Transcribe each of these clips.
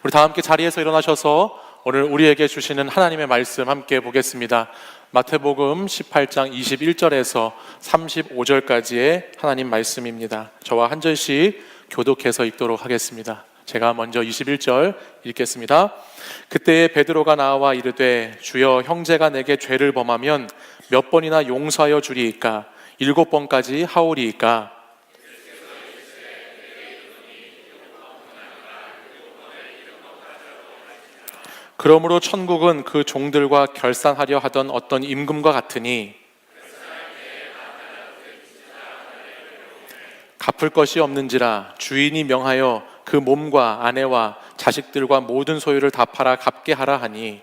우리 다 함께 자리에서 일어나셔서 오늘 우리에게 주시는 하나님의 말씀 함께 보겠습니다. 마태복음 18장 21절에서 35절까지의 하나님 말씀입니다. 저와 한 절씩 교독해서 읽도록 하겠습니다. 제가 먼저 21절 읽겠습니다. 그때에 베드로가 나와 이르되 주여 형제가 내게 죄를 범하면 몇 번이나 용서하여 주리이까 7번까지 하오리이까. 그러므로 천국은 그 종들과 결산하려 하던 어떤 임금과 같으니 갚을 것이 없는지라 주인이 명하여 그 몸과 아내와 자식들과 모든 소유를 다 팔아 갚게 하라 하니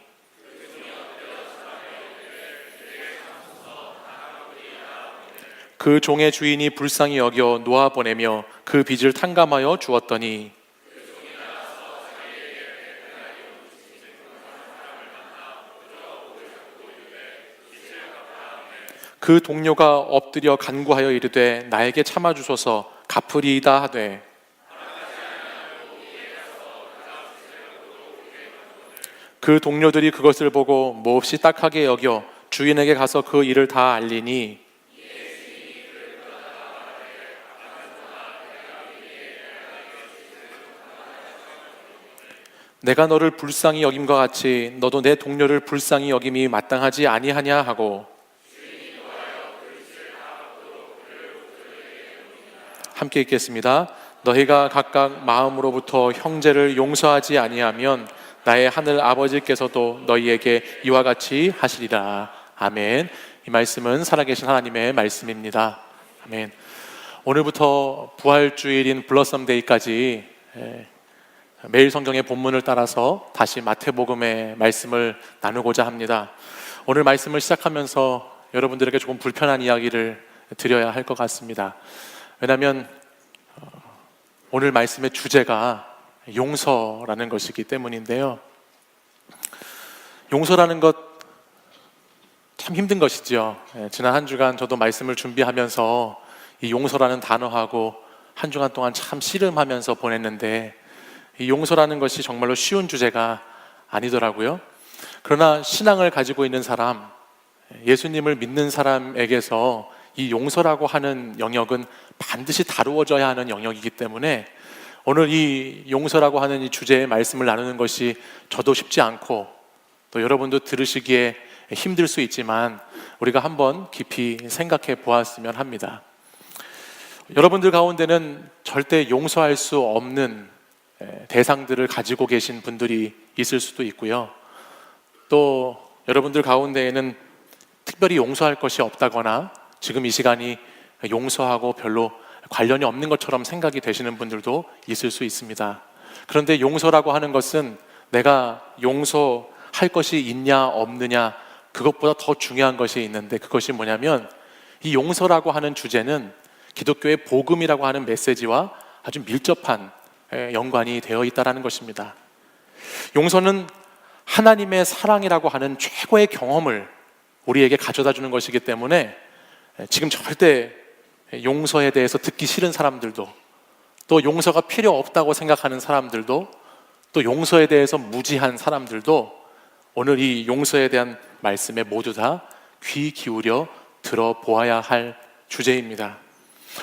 그 종의 주인이 불쌍히 여겨 놓아보내며 그 빚을 탕감하여 주었더니 그 동료가 엎드려 간구하여 이르되 나에게 참아주소서 갚으리이다 하되 그 동료들이 그것을 보고 몹시 딱하게 여겨 주인에게 가서 그 일을 다 알리니 내가 너를 불쌍히 여김과 같이 너도 내 동료를 불쌍히 여김이 마땅하지 아니하냐 하고 함께 읽겠습니다. 너희가 각각 마음으로부터 형제를 용서하지 아니하면 나의 하늘 아버지께서도 너희에게 이와 같이 하시리라. 아멘. 이 말씀은 살아계신 하나님의 말씀입니다. 아멘. 오늘부터 부활주일인 블러썸데이까지 매일 성경의 본문을 따라서 다시 마태복음의 말씀을 나누고자 합니다. 오늘 말씀을 시작하면서 여러분들에게 조금 불편한 이야기를 드려야 할 것 같습니다. 왜냐하면 오늘 말씀의 주제가 용서라는 것이기 때문인데요. 용서라는 것 참 힘든 것이죠. 지난 한 주간 저도 말씀을 준비하면서 이 용서라는 단어하고 한 주간 동안 참 씨름하면서 보냈는데 이 용서라는 것이 정말로 쉬운 주제가 아니더라고요. 그러나 신앙을 가지고 있는 사람, 예수님을 믿는 사람에게서 이 용서라고 하는 영역은 반드시 다루어져야 하는 영역이기 때문에 오늘 이 용서라고 하는 이 주제의 말씀을 나누는 것이 저도 쉽지 않고 또 여러분도 들으시기에 힘들 수 있지만 우리가 한번 깊이 생각해 보았으면 합니다. 여러분들 가운데는 절대 용서할 수 없는 대상들을 가지고 계신 분들이 있을 수도 있고요. 또 여러분들 가운데에는 특별히 용서할 것이 없다거나 지금 이 시간이 용서하고 별로 관련이 없는 것처럼 생각이 되시는 분들도 있을 수 있습니다. 그런데 용서라고 하는 것은 내가 용서할 것이 있냐 없느냐 그것보다 더 중요한 것이 있는데 그것이 뭐냐면 이 용서라고 하는 주제는 기독교의 복음이라고 하는 메시지와 아주 밀접한 연관이 되어 있다는 것입니다. 용서는 하나님의 사랑이라고 하는 최고의 경험을 우리에게 가져다 주는 것이기 때문에 지금 절대 용서에 대해서 듣기 싫은 사람들도 또 용서가 필요 없다고 생각하는 사람들도 또 용서에 대해서 무지한 사람들도 오늘 이 용서에 대한 말씀에 모두 다 귀 기울여 들어보아야 할 주제입니다.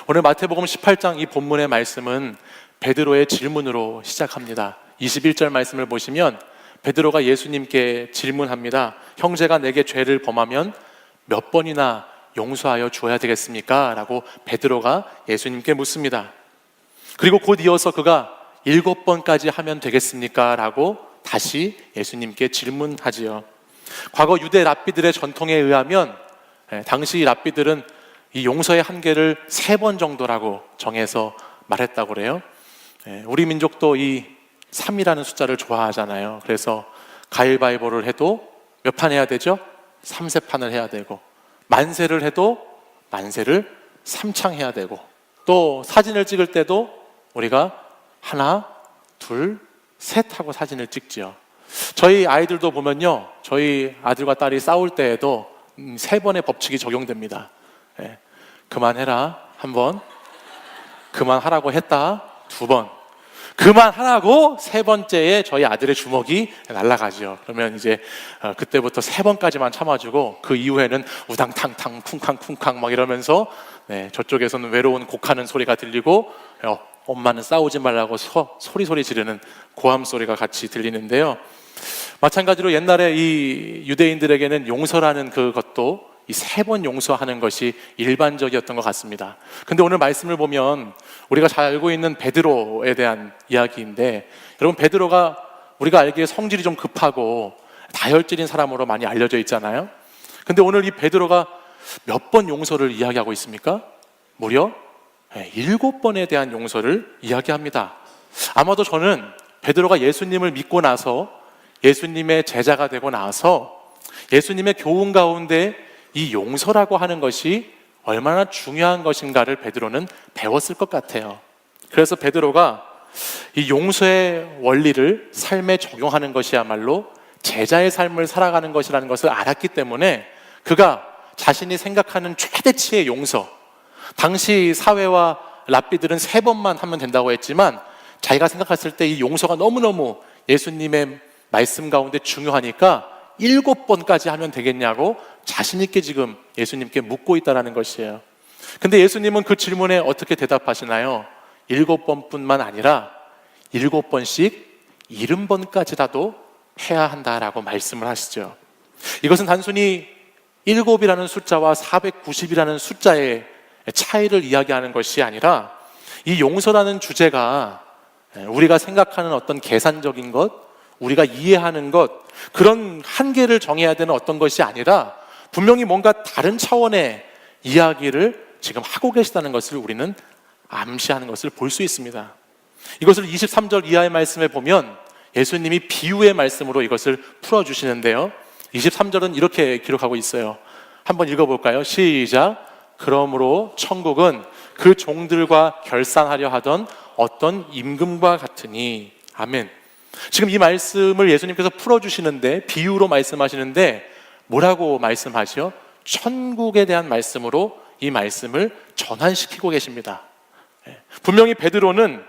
오늘 마태복음 18장 이 본문의 말씀은 베드로의 질문으로 시작합니다. 21절 말씀을 보시면 베드로가 예수님께 질문합니다. 형제가 내게 죄를 범하면 몇 번이나 용서하여 주어야 되겠습니까? 라고 베드로가 예수님께 묻습니다. 그리고 곧 이어서 그가 7번까지 하면 되겠습니까? 라고 다시 예수님께 질문하지요. 과거 유대 랍비들의 전통에 의하면 당시 랍비들은 이 용서의 한계를 3번 정도라고 정해서 말했다고 그래요. 우리 민족도 이 3이라는 숫자를 좋아하잖아요. 그래서 가위바위보를 해도 몇 판 해야 되죠? 3세판을 해야 되고 만세를 해도 만세를 3창 해야 되고 또 사진을 찍을 때도 우리가 하나, 둘, 셋 하고 사진을 찍지요. 저희 아이들도 보면요, 저희 아들과 딸이 싸울 때에도 3번의 법칙이 적용됩니다. 그만해라 1번, 그만하라고 했다 2번. 그만하라고 세 번째에 저희 아들의 주먹이 날아가죠. 그러면 이제 그때부터 세 번까지만 참아주고 그 이후에는 우당탕탕 쿵쾅쿵쾅 막 이러면서 저쪽에서는 외로운 곡하는 소리가 들리고 엄마는 싸우지 말라고 소리 지르는 고함 소리가 같이 들리는데요. 마찬가지로 옛날에 이 유대인들에게는 용서라는 그것도 이 세 번 용서하는 것이 일반적이었던 것 같습니다. 근데 오늘 말씀을 보면 우리가 잘 알고 있는 베드로에 대한 이야기인데, 여러분 베드로가 우리가 알기에 성질이 좀 급하고 다혈질인 사람으로 많이 알려져 있잖아요. 근데 오늘 이 베드로가 몇 번 용서를 이야기하고 있습니까? 무려 7번에 대한 용서를 이야기합니다. 아마도 저는 베드로가 예수님을 믿고 나서 예수님의 제자가 되고 나서 예수님의 교훈 가운데 이 용서라고 하는 것이 얼마나 중요한 것인가를 베드로는 배웠을 것 같아요. 그래서 베드로가 이 용서의 원리를 삶에 적용하는 것이야말로 제자의 삶을 살아가는 것이라는 것을 알았기 때문에 그가 자신이 생각하는 최대치의 용서, 당시 사회와 랍비들은 3번만 하면 된다고 했지만 자기가 생각했을 때 이 용서가 너무너무 예수님의 말씀 가운데 중요하니까 7번까지 하면 되겠냐고 자신 있게 지금 예수님께 묻고 있다는 것이에요. 근데 예수님은 그 질문에 어떻게 대답하시나요? 7번뿐만 아니라 7번씩 70번까지라도 해야 한다라고 말씀을 하시죠. 이것은 단순히 7이라는 숫자와 490이라는 숫자의 차이를 이야기하는 것이 아니라 이 용서라는 주제가 우리가 생각하는 어떤 계산적인 것, 우리가 이해하는 것, 그런 한계를 정해야 되는 어떤 것이 아니라 분명히 뭔가 다른 차원의 이야기를 지금 하고 계시다는 것을 우리는 암시하는 것을 볼 수 있습니다. 이것을 23절 이하의 말씀에 보면 예수님이 비유의 말씀으로 이것을 풀어주시는데요, 23절은 이렇게 기록하고 있어요. 한번 읽어볼까요? 시작. 그러므로 천국은 그 종들과 결산하려 하던 어떤 임금과 같으니. 아멘. 지금 이 말씀을 예수님께서 풀어주시는데, 비유로 말씀하시는데 뭐라고 말씀하시죠? 천국에 대한 말씀으로 이 말씀을 전환시키고 계십니다. 분명히 베드로는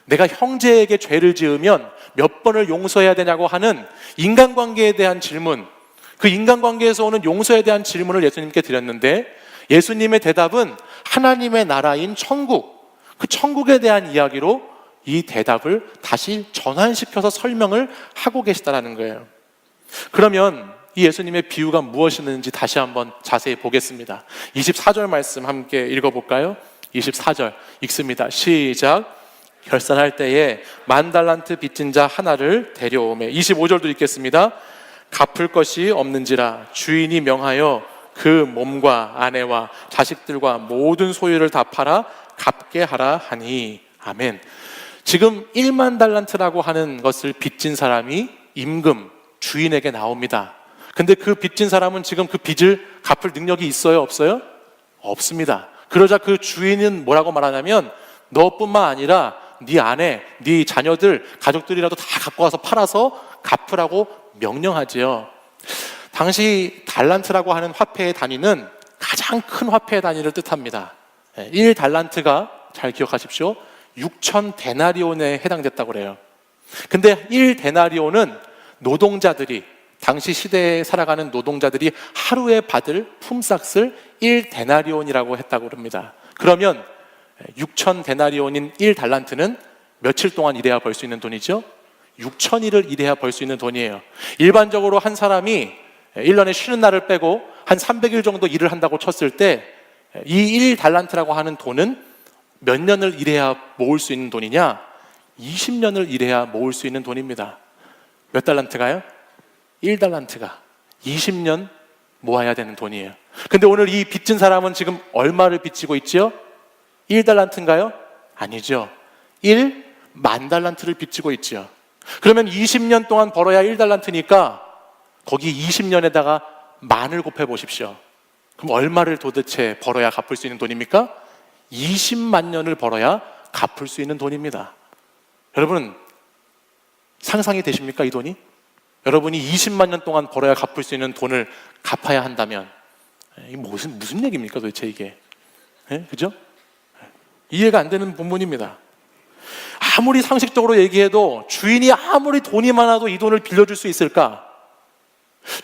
내가 형제에게 죄를 지으면 몇 번을 용서해야 되냐고 하는 인간관계에 대한 질문, 그 인간관계에서 오는 용서에 대한 질문을 예수님께 드렸는데 예수님의 대답은 하나님의 나라인 천국, 그 천국에 대한 이야기로 이 대답을 다시 전환시켜서 설명을 하고 계시다는 거예요. 그러면 이 예수님의 비유가 무엇이었는지 다시 한번 자세히 보겠습니다. 24절 말씀 함께 읽어볼까요? 24절 읽습니다. 시작. 결산할 때에 10,000달란트 빚진 자 하나를 데려오매. 25절도 읽겠습니다. 갚을 것이 없는지라 주인이 명하여 그 몸과 아내와 자식들과 모든 소유를 다 팔아 갚게 하라 하니. 아멘. 지금 10,000달란트라고 하는 것을 빚진 사람이 임금, 주인에게 나옵니다. 근데 그 빚진 사람은 지금 그 빚을 갚을 능력이 있어요? 없어요? 없습니다. 그러자 그 주인은 뭐라고 말하냐면 너뿐만 아니라 네 아내, 네 자녀들, 가족들이라도 다 갖고 와서 팔아서 갚으라고 명령하지요. 당시 달란트라고 하는 화폐의 단위는 가장 큰 화폐의 단위를 뜻합니다. 1달란트가 잘 기억하십시오. 6,000데나리온에 해당됐다고 그래요. 근데 1데나리온은 노동자들이, 당시 시대에 살아가는 노동자들이 하루에 받을 품삯을 1데나리온이라고 했다고 합니다. 그러면 6,000데나리온인 1달란트는 며칠 동안 일해야 벌 수 있는 돈이죠? 6,000일을 일해야 벌 수 있는 돈이에요. 일반적으로 한 사람이 1년에 쉬는 날을 빼고 한 300일 정도 일을 한다고 쳤을 때 이 1달란트라고 하는 돈은 몇 년을 일해야 모을 수 있는 돈이냐? 20년을 일해야 모을 수 있는 돈입니다. 몇 달란트가요? 1달란트가 20년 모아야 되는 돈이에요. 근데 오늘 이 빚진 사람은 지금 얼마를 빚지고 있죠? 1달란트인가요? 아니죠. 10,000달란트를 빚지고 있죠. 그러면 20년 동안 벌어야 1달란트니까 거기 20년에다가 만을 곱해 보십시오. 그럼 얼마를 도대체 벌어야 갚을 수 있는 돈입니까? 20만 년을 벌어야 갚을 수 있는 돈입니다. 여러분 상상이 되십니까? 이 돈이? 여러분이 20만 년 동안 벌어야 갚을 수 있는 돈을 갚아야 한다면 이게 무슨 얘기입니까 도대체 이게? 그죠? 이해가 안 되는 본문입니다. 아무리 상식적으로 얘기해도 주인이 아무리 돈이 많아도 이 돈을 빌려줄 수 있을까?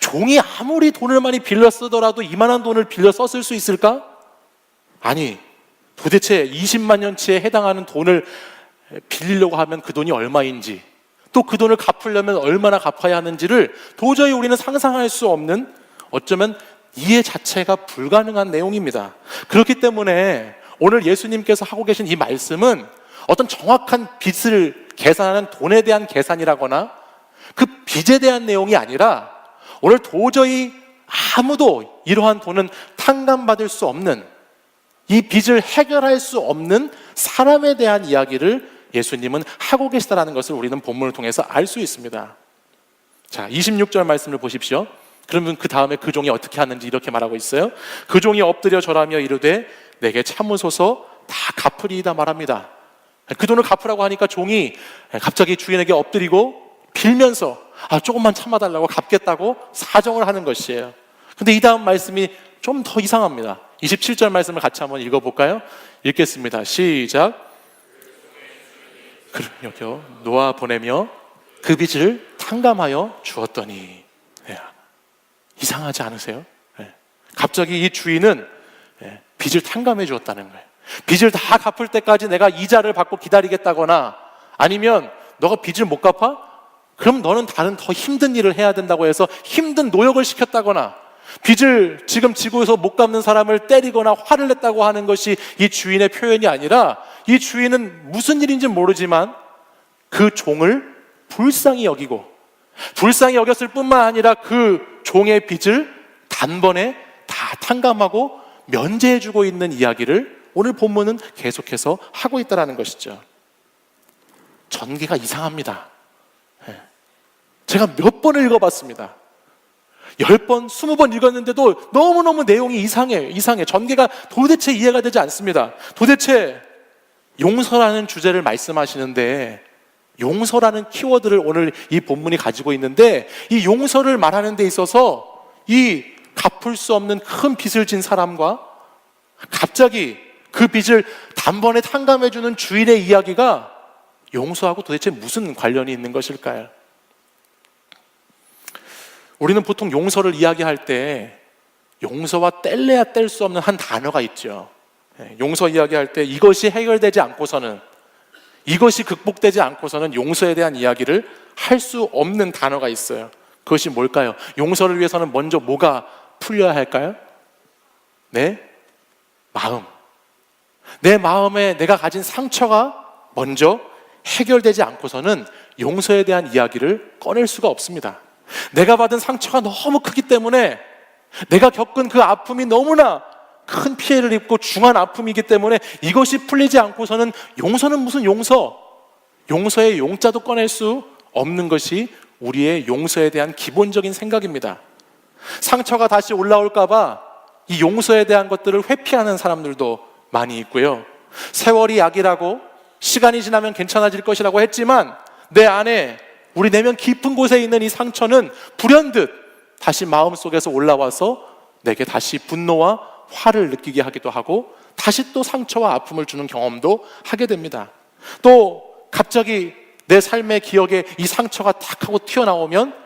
종이 아무리 돈을 많이 빌려 쓰더라도 이만한 돈을 빌려 썼을 수 있을까? 아니, 도대체 20만 년치에 해당하는 돈을 빌리려고 하면 그 돈이 얼마인지, 또 그 돈을 갚으려면 얼마나 갚아야 하는지를 도저히 우리는 상상할 수 없는, 어쩌면 이해 자체가 불가능한 내용입니다. 그렇기 때문에 오늘 예수님께서 하고 계신 이 말씀은 어떤 정확한 빚을 계산하는 돈에 대한 계산이라거나 그 빚에 대한 내용이 아니라, 오늘 도저히 아무도 이러한 돈은 탕감받을 수 없는, 이 빚을 해결할 수 없는 사람에 대한 이야기를 예수님은 하고 계시다는 것을 우리는 본문을 통해서 알 수 있습니다. 자, 26절 말씀을 보십시오. 그러면 그 다음에 그 종이 어떻게 하는지 이렇게 말하고 있어요. 그 종이 엎드려 절하며 이르되 내게 참으소서 다 갚으리이다 말합니다. 그 돈을 갚으라고 하니까 종이 갑자기 주인에게 엎드리고 빌면서 조금만 참아달라고 갚겠다고 사정을 하는 것이에요. 근데 이 다음 말씀이 좀 더 이상합니다. 27절 말씀을 같이 한번 읽어볼까요? 읽겠습니다. 시작. 여기요, 놓아 보내며 그 빚을 탕감하여 주었더니. 이상하지 않으세요? 갑자기 이 주인은 빚을 탕감해 주었다는 거예요. 빚을 다 갚을 때까지 내가 이자를 받고 기다리겠다거나, 아니면 너가 빚을 못 갚아? 그럼 너는 다른 더 힘든 일을 해야 된다고 해서 힘든 노역을 시켰다거나, 빚을 지금 지구에서 못 갚는 사람을 때리거나 화를 냈다고 하는 것이 이 주인의 표현이 아니라, 이 주인은 무슨 일인지 모르지만 그 종을 불쌍히 여기고, 불쌍히 여겼을 뿐만 아니라 그 종의 빚을 단번에 다 탕감하고 면제해주고 있는 이야기를 오늘 본문은 계속해서 하고 있다는 것이죠. 전개가 이상합니다. 제가 몇 번을 읽어봤습니다. 10번, 20번 읽었는데도 너무너무 내용이 이상해. 전개가 도대체 이해가 되지 않습니다. 도대체 용서라는 주제를 말씀하시는데, 용서라는 키워드를 오늘 이 본문이 가지고 있는데, 이 용서를 말하는 데 있어서 이 갚을 수 없는 큰 빚을 진 사람과 갑자기 그 빚을 단번에 탕감해주는 주인의 이야기가 용서하고 도대체 무슨 관련이 있는 것일까요? 우리는 보통 용서를 이야기할 때 용서와 뗄래야 뗄 수 없는 한 단어가 있죠. 용서 이야기할 때 이것이 해결되지 않고서는, 이것이 극복되지 않고서는 용서에 대한 이야기를 할 수 없는 단어가 있어요. 그것이 뭘까요? 용서를 위해서는 먼저 뭐가 풀려야 할까요? 마음. 내 마음에 내가 가진 상처가 먼저 해결되지 않고서는 용서에 대한 이야기를 꺼낼 수가 없습니다. 내가 받은 상처가 너무 크기 때문에, 내가 겪은 그 아픔이 너무나 큰 피해를 입고 중한 아픔이기 때문에 이것이 풀리지 않고서는 용서는 무슨 용서? 용서의 용자도 꺼낼 수 없는 것이 우리의 용서에 대한 기본적인 생각입니다. 상처가 다시 올라올까 봐 이 용서에 대한 것들을 회피하는 사람들도 많이 있고요. 세월이 약이라고, 시간이 지나면 괜찮아질 것이라고 했지만 내 안에, 우리 내면 깊은 곳에 있는 이 상처는 불현듯 다시 마음속에서 올라와서 내게 다시 분노와 화를 느끼게 하기도 하고, 다시 또 상처와 아픔을 주는 경험도 하게 됩니다. 또 갑자기 내 삶의 기억에 이 상처가 탁 하고 튀어나오면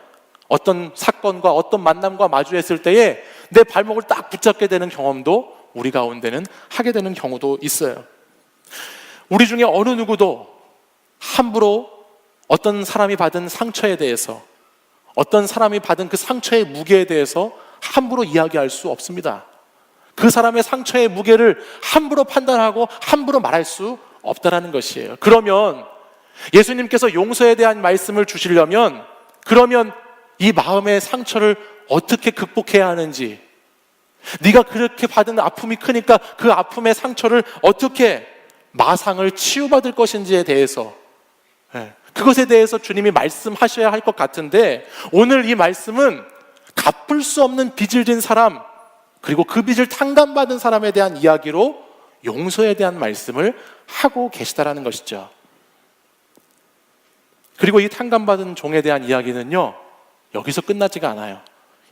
어떤 사건과 어떤 만남과 마주했을 때에 내 발목을 딱 붙잡게 되는 경험도 우리 가운데는 하게 되는 경우도 있어요. 우리 중에 어느 누구도 함부로 어떤 사람이 받은 상처에 대해서, 어떤 사람이 받은 그 상처의 무게에 대해서 함부로 이야기할 수 없습니다. 그 사람의 상처의 무게를 함부로 판단하고 함부로 말할 수 없다는 것이에요. 그러면 예수님께서 용서에 대한 말씀을 주시려면, 그러면 이 마음의 상처를 어떻게 극복해야 하는지, 네가 그렇게 받은 아픔이 크니까 그 아픔의 상처를 어떻게 마상을 치유받을 것인지에 대해서, 그것에 대해서 주님이 말씀하셔야 할 것 같은데, 오늘 이 말씀은 갚을 수 없는 빚을 진 사람, 그리고 그 빚을 탕감받은 사람에 대한 이야기로 용서에 대한 말씀을 하고 계시다라는 것이죠. 그리고 이 탕감받은 종에 대한 이야기는요, 여기서 끝나지가 않아요.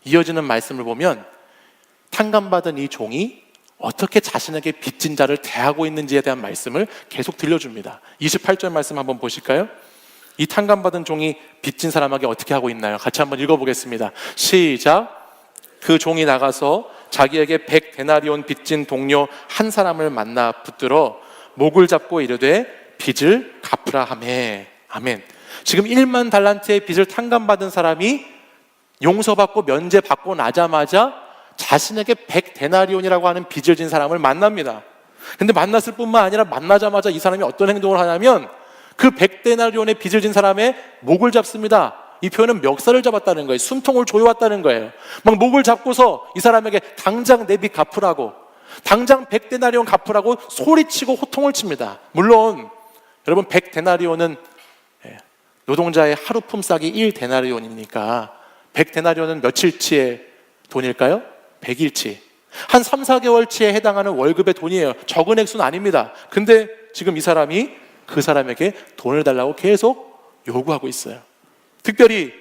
이어지는 말씀을 보면 탕감받은 이 종이 어떻게 자신에게 빚진 자를 대하고 있는지에 대한 말씀을 계속 들려줍니다. 28절 말씀 한번 보실까요? 이 탕감받은 종이 빚진 사람에게 어떻게 하고 있나요? 같이 한번 읽어보겠습니다. 시작. 그 종이 나가서 자기에게 100데나리온 빚진 동료 한 사람을 만나 붙들어 목을 잡고 이르되 빚을 갚으라 하매. 아멘. 지금 1만 달란트의 빚을 탕감받은 사람이 용서받고 면제받고 나자마자 자신에게 100데나리온이라고 하는 빚을 진 사람을 만납니다. 근데 만났을 뿐만 아니라 만나자마자 이 사람이 어떤 행동을 하냐면 그 100데나리온의 빚을 진 사람의 목을 잡습니다. 이 표현은 멱살을 잡았다는 거예요. 숨통을 조여왔다는 거예요. 막 목을 잡고서 이 사람에게 당장 내 빚 갚으라고, 당장 100데나리온 갚으라고 소리치고 호통을 칩니다. 물론 여러분 100데나리온은 노동자의 하루 품삯이 1데나리온이니까 100데나리온은 며칠치의 돈일까요? 100일치. 한 3, 4개월치에 해당하는 월급의 돈이에요. 적은 액수는 아닙니다. 근데 지금 이 사람이 그 사람에게 돈을 달라고 계속 요구하고 있어요. 특별히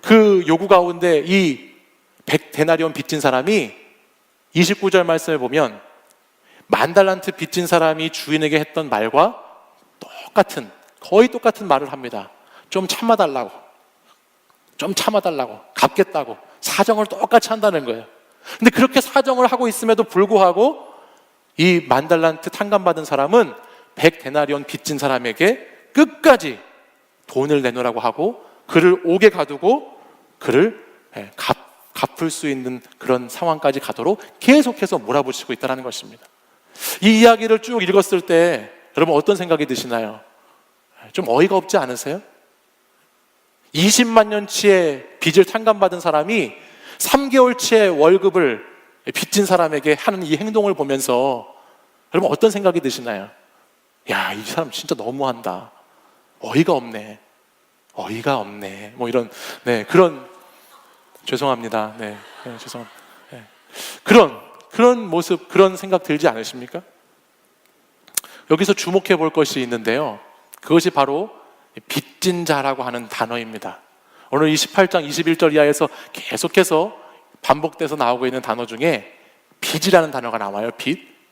그 요구 가운데 이 100데나리온 빚진 사람이 29절 말씀을 보면 10,000달란트 빚진 사람이 주인에게 했던 말과 거의 똑같은 말을 합니다. 좀 참아달라고, 갚겠다고 사정을 똑같이 한다는 거예요. 근데 그렇게 사정을 하고 있음에도 불구하고 이 10,000달란트 탕감받은 사람은 100데나리온 빚진 사람에게 끝까지 돈을 내놓으라고 하고 그를 옥에 가두고 그를 갚을 수 있는 그런 상황까지 가도록 계속해서 몰아붙이고 있다는 것입니다. 이 이야기를 쭉 읽었을 때 여러분 어떤 생각이 드시나요? 좀 어이가 없지 않으세요? 20만 년치의 빚을 탕감받은 사람이 3개월치의 월급을 빚진 사람에게 하는 이 행동을 보면서 여러분 어떤 생각이 드시나요? 야, 이 사람 진짜 너무한다. 어이가 없네. 뭐 이런, 그런, 죄송합니다. 죄송합니다. 그런 모습, 그런 생각 들지 않으십니까? 여기서 주목해 볼 것이 있는데요. 그것이 바로 빚진 자라고 하는 단어입니다. 오늘 28장 21절 이하에서 계속해서 반복돼서 나오고 있는 단어 중에 빚이라는 단어가 나와요.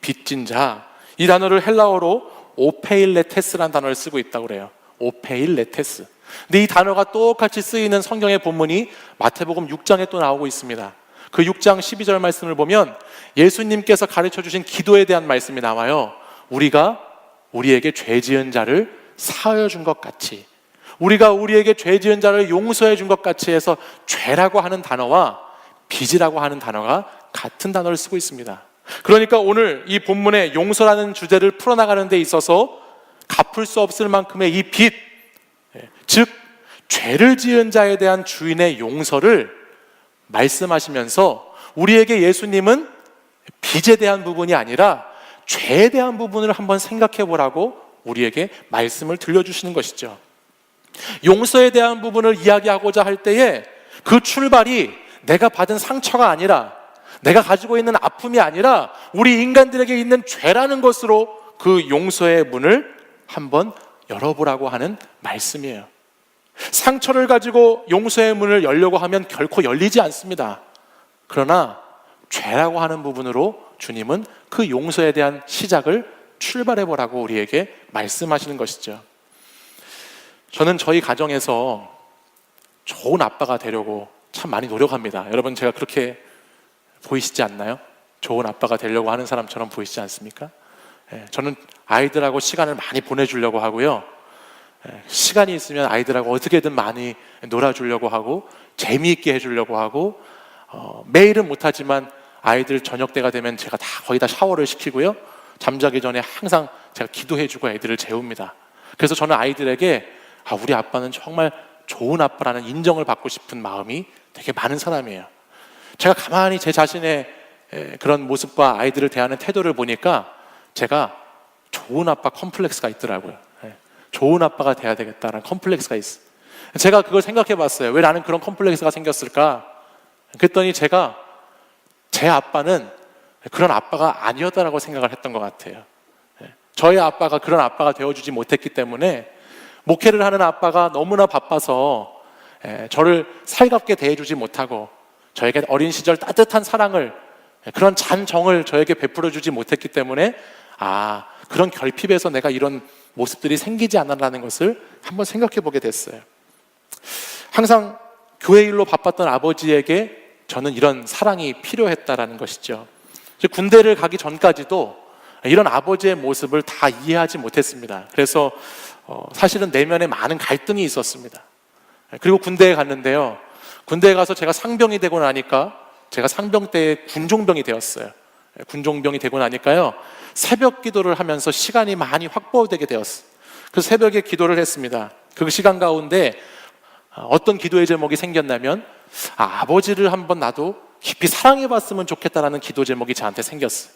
빚진 자. 이 단어를 헬라어로 오페일레테스라는 단어를 쓰고 있다고 그래요. 오페일레테스. 근데 이 단어가 똑같이 쓰이는 성경의 본문이 마태복음 6장에 또 나오고 있습니다. 그 6장 12절 말씀을 보면 예수님께서 가르쳐 주신 기도에 대한 말씀이 나와요. 우리가 우리에게 죄 지은 자를 사하여 준 것 같이, 우리가 우리에게 죄 지은 자를 용서해 준 것 같이 해서 죄라고 하는 단어와 빚이라고 하는 단어가 같은 단어를 쓰고 있습니다. 그러니까 오늘 이 본문의 용서라는 주제를 풀어나가는 데 있어서 갚을 수 없을 만큼의 이 빚, 즉 죄를 지은 자에 대한 주인의 용서를 말씀하시면서 우리에게 예수님은 빚에 대한 부분이 아니라 죄에 대한 부분을 한번 생각해 보라고 우리에게 말씀을 들려주시는 것이죠. 용서에 대한 부분을 이야기하고자 할 때에 그 출발이 내가 받은 상처가 아니라, 내가 가지고 있는 아픔이 아니라 우리 인간들에게 있는 죄라는 것으로 그 용서의 문을 한번 열어보라고 하는 말씀이에요. 상처를 가지고 용서의 문을 열려고 하면 결코 열리지 않습니다. 그러나 죄라고 하는 부분으로 주님은 그 용서에 대한 시작을 출발해보라고 우리에게 말씀하시는 것이죠. 저는 저희 가정에서 좋은 아빠가 되려고 참 많이 노력합니다. 여러분, 제가 그렇게 보이시지 않나요? 좋은 아빠가 되려고 하는 사람처럼 보이시지 않습니까? 저는 아이들하고 시간을 많이 보내주려고 하고요. 시간이 있으면 아이들하고 어떻게든 많이 놀아주려고 하고 재미있게 해주려고 하고, 매일은 못하지만 아이들 저녁 때가 되면 제가 거의 다 샤워를 시키고요. 잠자기 전에 항상 제가 기도해주고 애들을 재웁니다. 그래서 저는 아이들에게 우리 아빠는 정말 좋은 아빠라는 인정을 받고 싶은 마음이 되게 많은 사람이에요. 제가 가만히 제 자신의 그런 모습과 아이들을 대하는 태도를 보니까 제가 좋은 아빠 컴플렉스가 있더라고요. 좋은 아빠가 돼야 되겠다는 컴플렉스가 있어요. 제가 그걸 생각해 봤어요. 왜 나는 그런 컴플렉스가 생겼을까? 그랬더니 제가 제 아빠는 그런 아빠가 아니었다라고 생각을 했던 것 같아요. 저희 아빠가 그런 아빠가 되어주지 못했기 때문에, 목회를 하는 아빠가 너무나 바빠서 저를 살갑게 대해주지 못하고 저에게 어린 시절 따뜻한 사랑을 그런 잔정을 저에게 베풀어 주지 못했기 때문에 그런 결핍에서 내가 이런 모습들이 생기지 않았라는 것을 한번 생각해 보게 됐어요. 항상 교회 일로 바빴던 아버지에게 저는 이런 사랑이 필요했다라는 것이죠. 군대를 가기 전까지도 이런 아버지의 모습을 다 이해하지 못했습니다. 그래서 사실은 내면에 많은 갈등이 있었습니다. 그리고 군대에 갔는데요, 군대에 가서 제가 상병이 되고 나니까, 제가 상병 때 군종병이 되었어요. 군종병이 되고 나니까요, 새벽 기도를 하면서 시간이 많이 확보되게 되었어요. 그래서 새벽에 기도를 했습니다. 그 시간 가운데 어떤 기도의 제목이 생겼냐면, 아버지를 한번 나도 깊이 사랑해봤으면 좋겠다라는 기도 제목이 저한테 생겼어요.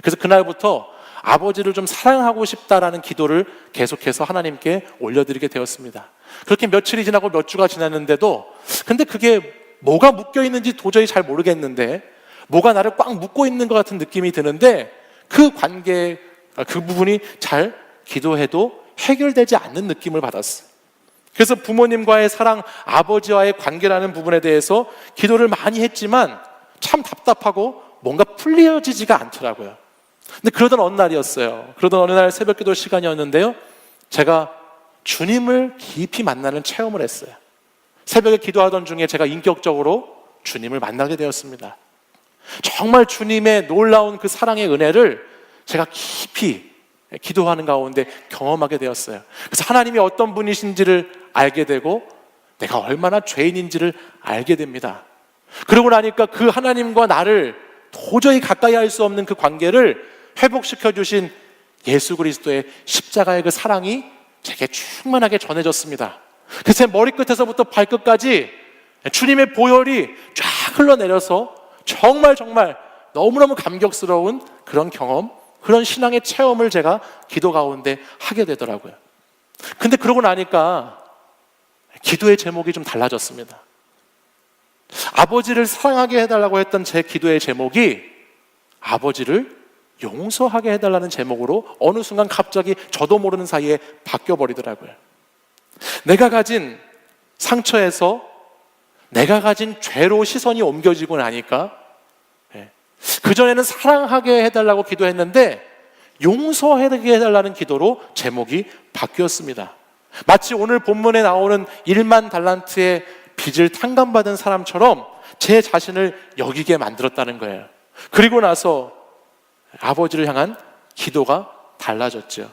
그래서 그날부터 아버지를 좀 사랑하고 싶다라는 기도를 계속해서 하나님께 올려드리게 되었습니다. 그렇게 며칠이 지나고 몇 주가 지났는데도, 근데 그게 뭐가 묶여 있는지 도저히 잘 모르겠는데, 뭐가 나를 꽉 묶고 있는 것 같은 느낌이 드는데, 그 관계, 그 부분이 잘 기도해도 해결되지 않는 느낌을 받았어요. 그래서 부모님과의 사랑, 아버지와의 관계라는 부분에 대해서 기도를 많이 했지만 참 답답하고 뭔가 풀려지지가 않더라고요. 근데 그러던 어느 날이었어요. 그러던 어느 날 새벽 기도 시간이었는데요, 제가 주님을 깊이 만나는 체험을 했어요. 새벽에 기도하던 중에 제가 인격적으로 주님을 만나게 되었습니다. 정말 주님의 놀라운 그 사랑의 은혜를 제가 깊이 기도하는 가운데 경험하게 되었어요. 그래서 하나님이 어떤 분이신지를 알게 되고 내가 얼마나 죄인인지를 알게 됩니다. 그러고 나니까 그 하나님과 나를 도저히 가까이 할 수 없는 그 관계를 회복시켜 주신 예수 그리스도의 십자가의 그 사랑이 제게 충만하게 전해졌습니다. 그래서 제 머리끝에서부터 발끝까지 주님의 보혈이 쫙 흘러내려서 정말 너무너무 감격스러운 그런 경험, 그런 신앙의 체험을 제가 기도 가운데 하게 되더라고요. 근데 그러고 나니까 기도의 제목이 좀 달라졌습니다. 아버지를 사랑하게 해달라고 했던 제 기도의 제목이 아버지를 용서하게 해달라는 제목으로 어느 순간 갑자기 저도 모르는 사이에 바뀌어버리더라고요. 내가 가진 상처에서 내가 가진 죄로 시선이 옮겨지고 나니까, 그전에는 사랑하게 해달라고 기도했는데 용서하게 해달라는 기도로 제목이 바뀌었습니다. 마치 오늘 본문에 나오는 1만 달란트의 빚을 탕감받은 사람처럼 제 자신을 여기게 만들었다는 거예요. 그리고 나서 아버지를 향한 기도가 달라졌죠.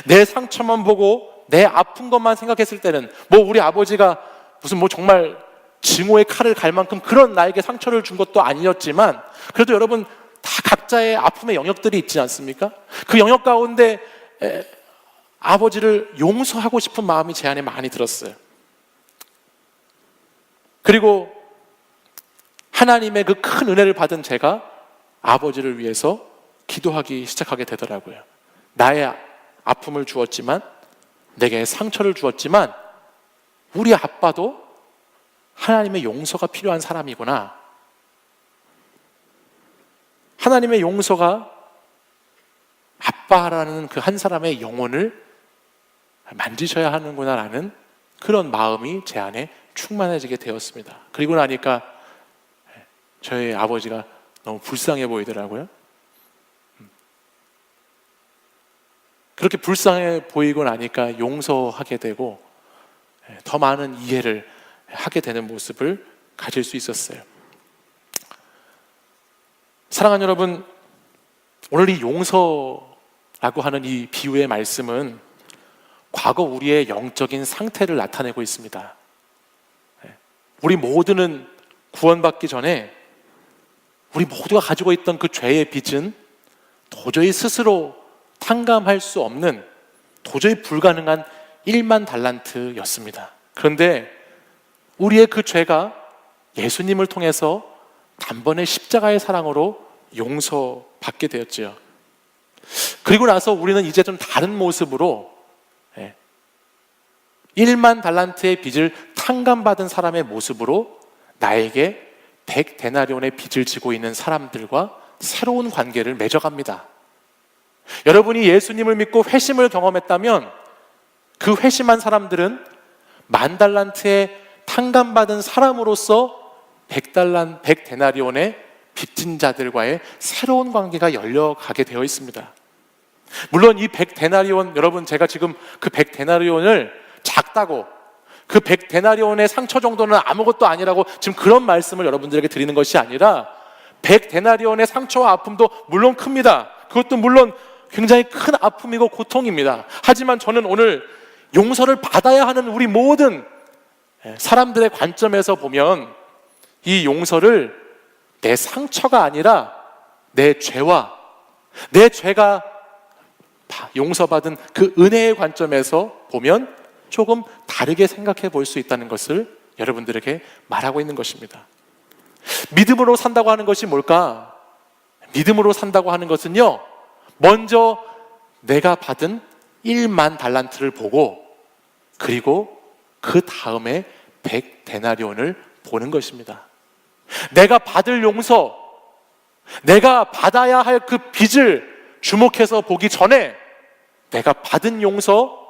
내 상처만 보고 내 아픈 것만 생각했을 때는 우리 아버지가 무슨 정말 증오의 칼을 갈 만큼 그런 나에게 상처를 준 것도 아니었지만, 그래도 여러분 다 각자의 아픔의 영역들이 있지 않습니까? 그 영역 가운데 아버지를 용서하고 싶은 마음이 제 안에 많이 들었어요. 그리고 하나님의 그 큰 은혜를 받은 제가 아버지를 위해서 기도하기 시작하게 되더라고요. 나의 아픔을 주었지만, 내게 상처를 주었지만 우리 아빠도 하나님의 용서가 필요한 사람이구나. 하나님의 용서가 아빠라는 그 한 사람의 영혼을 만지셔야 하는구나라는 그런 마음이 제 안에 충만해지게 되었습니다. 그리고 나니까 저희 아버지가 너무 불쌍해 보이더라고요. 그렇게 불쌍해 보이고 나니까 용서하게 되고 더 많은 이해를 하게 되는 모습을 가질 수 있었어요. 사랑하는 여러분, 오늘 이 용서라고 하는 이 비유의 말씀은 과거 우리의 영적인 상태를 나타내고 있습니다. 우리 모두는 구원받기 전에 우리 모두가 가지고 있던 그 죄의 빚은 도저히 스스로 탕감할 수 없는, 도저히 불가능한 1만 달란트였습니다. 그런데 우리의 그 죄가 예수님을 통해서 단번에 십자가의 사랑으로 용서받게 되었지요. 그리고 나서 우리는 이제 좀 다른 모습으로 1만 달란트의 빚을 탕감받은 사람의 모습으로 나에게 100데나리온의 빚을 지고 있는 사람들과 새로운 관계를 맺어갑니다. 여러분이 예수님을 믿고 회심을 경험했다면 그 회심한 사람들은 10,000달란트의 탕감받은 사람으로서 100데나리온의 빚진 자들과의 새로운 관계가 열려가게 되어 있습니다. 물론 이 100데나리온, 여러분 제가 지금 그 100데나리온을 작다고, 그 100데나리온의 상처 정도는 아무것도 아니라고 지금 그런 말씀을 여러분들에게 드리는 것이 아니라 100데나리온의 상처와 아픔도 물론 큽니다. 그것도 물론 굉장히 큰 아픔이고 고통입니다. 하지만 저는 오늘 용서를 받아야 하는 우리 모든 사람들의 관점에서 보면 이 용서를 내 상처가 아니라 내 죄와 내 죄가 용서받은 그 은혜의 관점에서 보면 조금 다르게 생각해 볼 수 있다는 것을 여러분들에게 말하고 있는 것입니다. 믿음으로 산다고 하는 것이 뭘까? 믿음으로 산다고 하는 것은요, 먼저 내가 받은 1만 달란트를 보고 그리고 그 다음에 100데나리온을 보는 것입니다. 내가 받을 용서, 내가 받아야 할 그 빚을 주목해서 보기 전에 내가 받은 용서,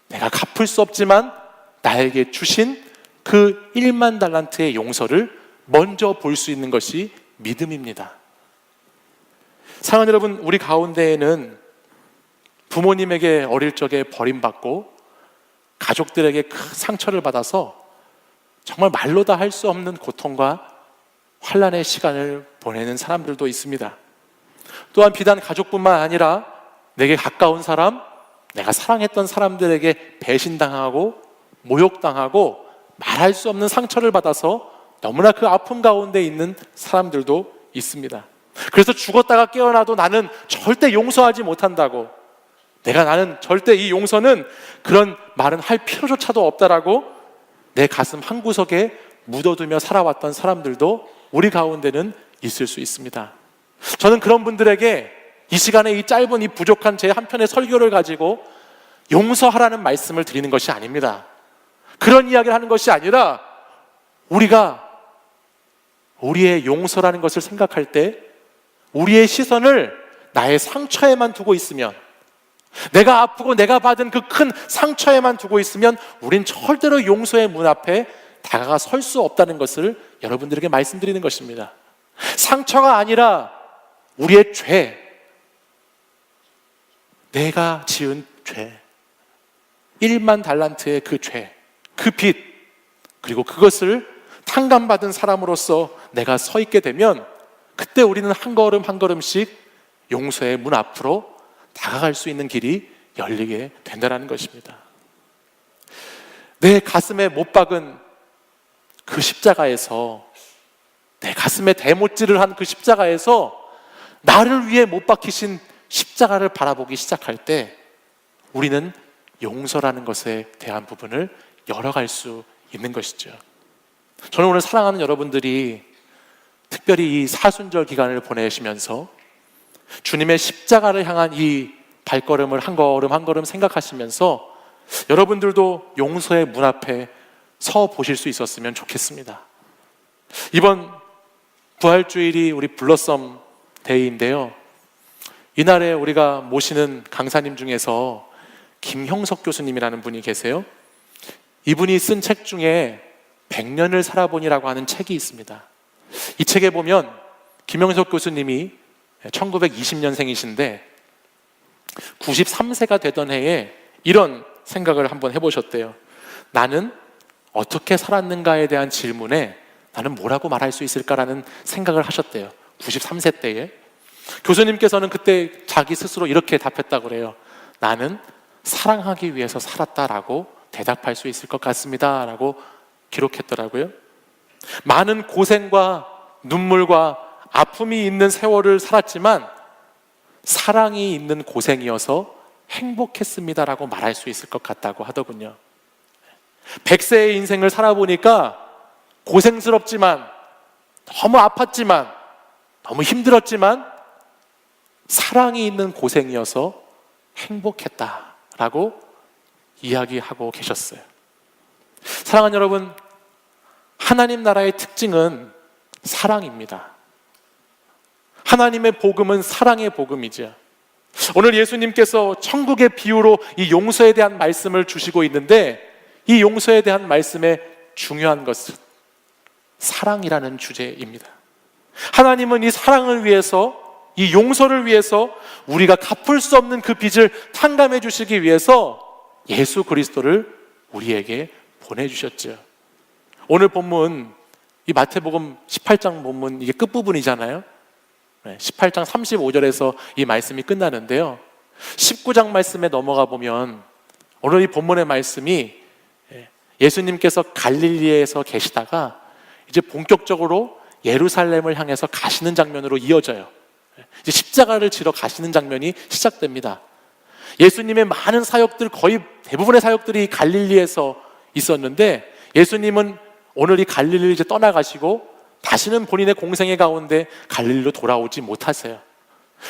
내가 갚을 수 없지만 나에게 주신 그 1만 달란트의 용서를 먼저 볼 수 있는 것이 믿음입니다. 사랑하는 여러분, 우리 가운데에는 부모님에게 어릴 적에 버림받고 가족들에게 큰 상처를 받아서 정말 말로 다 할 수 없는 고통과 환난의 시간을 보내는 사람들도 있습니다. 또한 비단 가족뿐만 아니라 내게 가까운 사람, 내가 사랑했던 사람들에게 배신당하고 모욕당하고 말할 수 없는 상처를 받아서 너무나 그 아픔 가운데 있는 사람들도 있습니다. 그래서 죽었다가 깨어나도 나는 절대 용서하지 못한다고, 나는 절대 이 용서는 그런 말은 할 필요조차도 없다라고 내 가슴 한구석에 묻어두며 살아왔던 사람들도 우리 가운데는 있을 수 있습니다. 저는 그런 분들에게 이 시간에 이 짧은 이 부족한 제 한편의 설교를 가지고 용서하라는 말씀을 드리는 것이 아닙니다. 그런 이야기를 하는 것이 아니라 우리가 우리의 용서라는 것을 생각할 때 우리의 시선을 나의 상처에만 두고 있으면, 내가 아프고 내가 받은 그 큰 상처에만 두고 있으면 우린 절대로 용서의 문 앞에 다가가 설 수 없다는 것을 여러분들에게 말씀드리는 것입니다. 상처가 아니라 우리의 죄, 내가 지은 죄, 1만 달란트의 그 죄, 그 빚, 그리고 그것을 탕감받은 사람으로서 내가 서 있게 되면 그때 우리는 한 걸음 한 걸음씩 용서의 문 앞으로 다가갈 수 있는 길이 열리게 된다는 것입니다. 내 가슴에 못 박은 그 십자가에서, 내 가슴에 대못질을 한 그 십자가에서 나를 위해 못 박히신 십자가를 바라보기 시작할 때 우리는 용서라는 것에 대한 부분을 열어갈 수 있는 것이죠. 저는 오늘 사랑하는 여러분들이 특별히 이 사순절 기간을 보내시면서 주님의 십자가를 향한 이 발걸음을 한 걸음 한 걸음 생각하시면서 여러분들도 용서의 문 앞에 서 보실 수 있었으면 좋겠습니다. 이번 부활주일이 우리 블러썸 데이인데요, 이날에 우리가 모시는 강사님 중에서 김형석 교수님이라는 분이 계세요. 이분이 쓴 책 중에 100년을 살아보니라고 하는 책이 있습니다. 이 책에 보면 김형석 교수님이 1920년생이신데 93세가 되던 해에 이런 생각을 한번 해보셨대요. 나는 어떻게 살았는가에 대한 질문에 나는 뭐라고 말할 수 있을까라는 생각을 하셨대요. 93세 때에. 교수님께서는 그때 자기 스스로 이렇게 답했다고 그래요. 나는 사랑하기 위해서 살았다라고 대답할 수 있을 것 같습니다 라고 기록했더라고요. 많은 고생과 눈물과 아픔이 있는 세월을 살았지만 사랑이 있는 고생이어서 행복했습니다라고 말할 수 있을 것 같다고 하더군요. 100세의 인생을 살아보니까 고생스럽지만, 너무 아팠지만, 너무 힘들었지만 사랑이 있는 고생이어서 행복했다라고 이야기하고 계셨어요. 사랑하는 여러분, 하나님 나라의 특징은 사랑입니다. 하나님의 복음은 사랑의 복음이죠. 오늘 예수님께서 천국의 비유로 이 용서에 대한 말씀을 주시고 있는데, 이 용서에 대한 말씀의 중요한 것은 사랑이라는 주제입니다. 하나님은 이 사랑을 위해서, 이 용서를 위해서 우리가 갚을 수 없는 그 빚을 탕감해 주시기 위해서 예수 그리스도를 우리에게 보내주셨죠. 오늘 본문, 이 마태복음 18장 본문, 이게 끝부분이잖아요. 18장 35절에서 이 말씀이 끝나는데요, 19장 말씀에 넘어가 보면 오늘 이 본문의 말씀이 예수님께서 갈릴리에서 계시다가 이제 본격적으로 예루살렘을 향해서 가시는 장면으로 이어져요. 이제 십자가를 지러 가시는 장면이 시작됩니다. 예수님의 많은 사역들, 거의 대부분의 사역들이 갈릴리에서 있었는데, 예수님은 오늘 이 갈릴리를 이제 떠나가시고 다시는 본인의 공생의 가운데 갈릴리로 돌아오지 못하세요.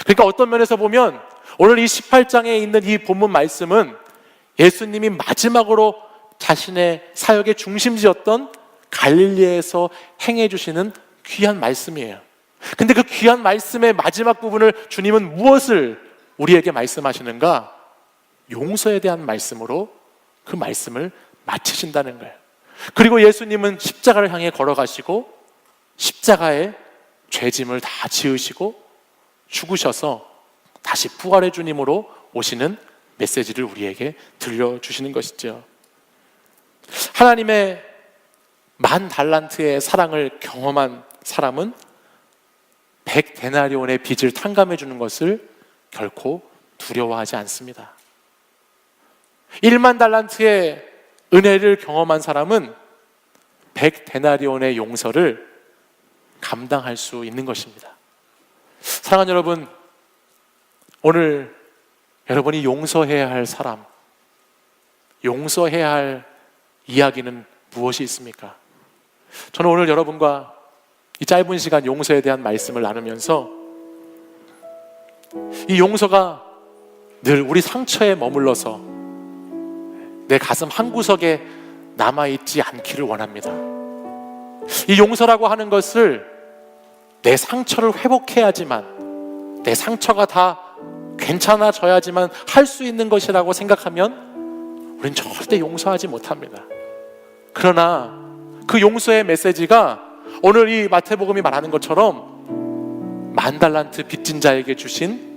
그러니까 어떤 면에서 보면 오늘 이 18장에 있는 이 본문 말씀은 예수님이 마지막으로 자신의 사역의 중심지였던 갈릴리에서 행해 주시는 귀한 말씀이에요. 근데 그 귀한 말씀의 마지막 부분을 주님은 무엇을 우리에게 말씀하시는가? 용서에 대한 말씀으로 그 말씀을 마치신다는 거예요. 그리고 예수님은 십자가를 향해 걸어가시고 십자가에 죄짐을 다 지으시고 죽으셔서 다시 부활의 주님으로 오시는 메시지를 우리에게 들려주시는 것이죠. 하나님의 10,000달란트의 사랑을 경험한 사람은 100데나리온의 빚을 탕감해 주는 것을 결코 두려워하지 않습니다. 10,000달란트의 은혜를 경험한 사람은 100데나리온의 용서를 감당할 수 있는 것입니다. 사랑하는 여러분, 오늘 여러분이 용서해야 할 사람, 용서해야 할 이야기는 무엇이 있습니까? 저는 오늘 여러분과 이 짧은 시간 용서에 대한 말씀을 나누면서 이 용서가 늘 우리 상처에 머물러서 내 가슴 한구석에 남아있지 않기를 원합니다. 이 용서라고 하는 것을 내 상처를 회복해야지만, 내 상처가 다 괜찮아져야지만 할 수 있는 것이라고 생각하면 우린 절대 용서하지 못합니다. 그러나 그 용서의 메시지가 오늘 이 마태복음이 말하는 것처럼 10,000달란트 빚진 자에게 주신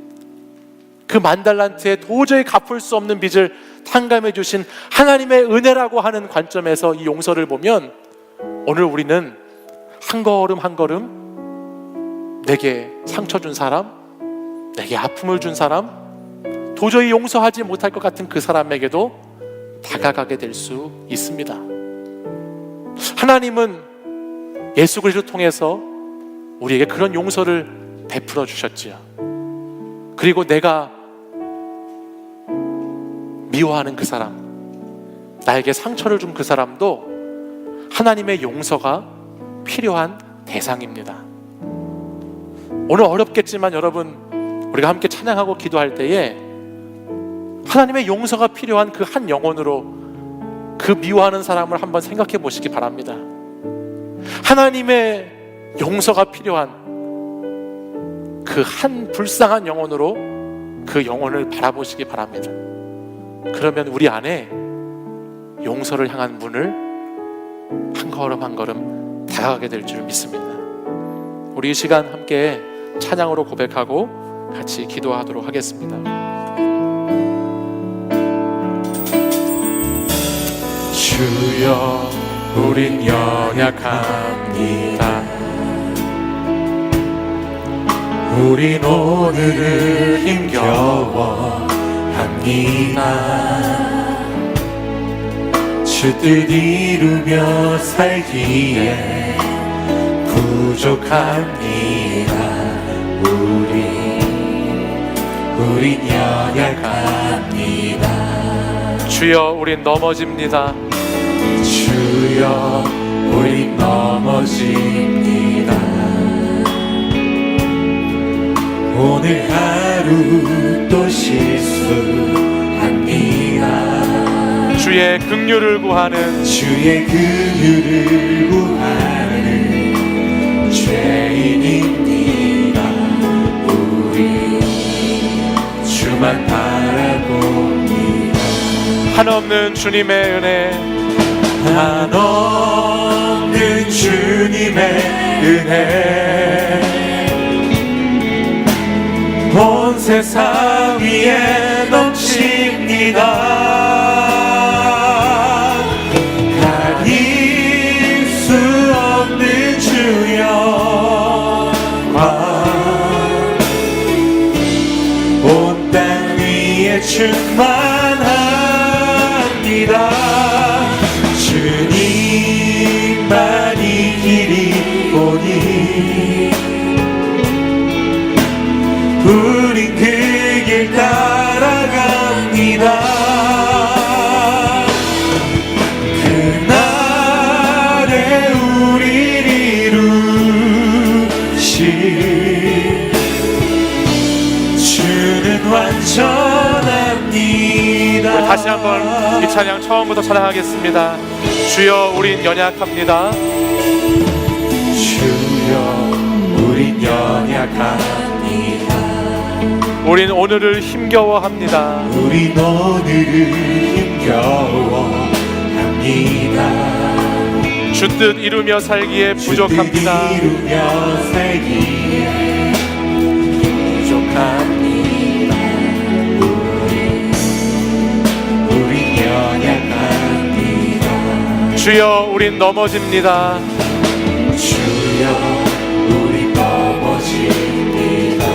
그 10,000달란트의 도저히 갚을 수 없는 빚을 탕감해 주신 하나님의 은혜라고 하는 관점에서 이 용서를 보면, 오늘 우리는 한 걸음 한 걸음 내게 상처 준 사람, 내게 아픔을 준 사람, 도저히 용서하지 못할 것 같은 그 사람에게도 다가가게 될 수 있습니다. 하나님은 예수 그리스도를 통해서 우리에게 그런 용서를 베풀어 주셨지요. 그리고 내가 미워하는 그 사람, 나에게 상처를 준 그 사람도 하나님의 용서가 필요한 대상입니다. 오늘 어렵겠지만 여러분, 우리가 함께 찬양하고 기도할 때에 하나님의 용서가 필요한 그 한 영혼으로 그 미워하는 사람을 한번 생각해 보시기 바랍니다. 하나님의 용서가 필요한 그 한 불쌍한 영혼으로 그 영혼을 바라보시기 바랍니다. 그러면 우리 안에 용서를 향한 문을 한 걸음 한 걸음 다가가게 될 줄 믿습니다. 우리 이 시간 함께 찬양으로 고백하고 같이 기도하도록 하겠습니다. 주여, 우린 연약합니다. 우린 오늘을 힘겨워합니다. 주 뜻 이루며 살기에 부족합니다. 우린 연약합니다. 주여, 우린 넘어집니다. 주여, 우린 넘어집니다. 오늘 하루 또 실수합니다. 주의 긍휼을 구하는 죄인입니다. 우리 주만 바라봅니다. 한없는 주님의 은혜, 한없는 주님의 은혜, 세상 위에 넘칩니다. 가릴 수 없는 주 영광 온 땅 위에 충만합니다. 주님만이 길이 오니 우린 그 길 따라갑니다. 그날에 우리를 이루신 주는 완전합니다. 다시 한번 이 찬양 처음부터 찬양하겠습니다. 주여 우린 연약합니다. 주여 우린 연약합니다. 우린 오늘을 힘겨워합니다. 우린 오늘을 힘겨워합니다. 주 뜻 이루며 살기에 부족합니다. 주 뜻 이루며 살기에 부족합니다. 우린 연약합니다. 주여 우린 넘어집니다. 주여 우린 넘어집니다.